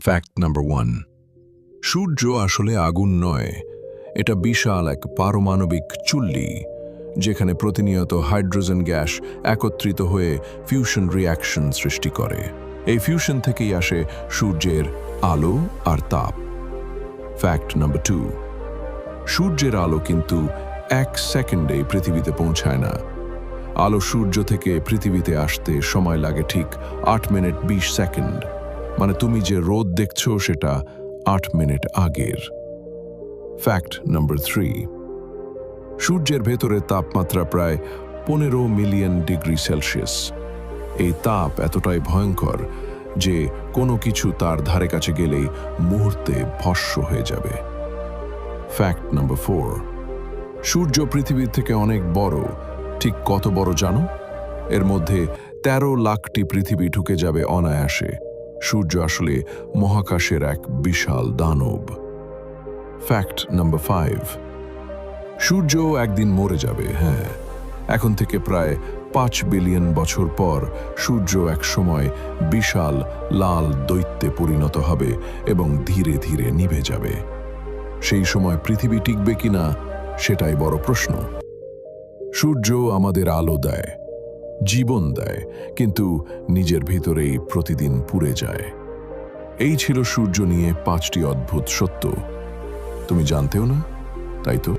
Fact number 1, সূর্য আসলে আগুন নয়, এটা বিশাল এক পারমাণবিক চুল্লি, যেখানে প্রতিনিয়ত হাইড্রোজেন গ্যাস একত্রিত হয়ে ফিউশন রিঅ্যাকশন সৃষ্টি করে। এই ফিউশন থেকেই আসে সূর্যের আলো আর তাপ। ফ্যাক্ট নাম্বার 2, সূর্যের আলো কিন্তু 1 সেকেন্ডে পৃথিবীতে পৌঁছায় না। আলো সূর্য থেকে পৃথিবীতে আসতে সময় লাগে ঠিক 8 মিনিট 20 সেকেন্ড। মানে তুমি যে রোদ দেখছো সেটা 8 মিনিট আগের। ফ্যাক্ট নাম্বার 3, সূর্যের ভেতরে তাপমাত্রা প্রায় 15 মিলিয়ন ডিগ্রি সেলসিয়াস। এই তাপ এতটাই ভয়ঙ্কর যে কোনো কিছু তার ধারে কাছে গেলেই মুহূর্তে ভস্ম হয়ে যাবে। ফ্যাক্ট নাম্বার 4, সূর্য পৃথিবীর থেকে অনেক বড়। ঠিক কত বড় জানো? এর মধ্যে 13 লাখটি পৃথিবী ঢুকে যাবে অনায়াসে। সূর্য আসলে মহাকাশের এক বিশাল দানব। ফ্যাক্ট নাম্বার 5, সূর্য একদিন মরে যাবে। হ্যাঁ, এখন থেকে প্রায় 5 বিলিয়ন বছর পর সূর্য এক সময় বিশাল লাল দৈত্যে পরিণত হবে এবং ধীরে ধীরে নিভে যাবে। সেই সময় পৃথিবী টিকবে কিনা সেটাই বড় প্রশ্ন। সূর্য আমাদের আলো দেয়, জীবন দেয়, কিন্তু নিজের ভিতরেই প্রতিদিন পুড়ে যায়। এই ছিল সূর্য নিয়ে 5টি অদ্ভুত সত্য। তুমি জানতেও না, তাই তো?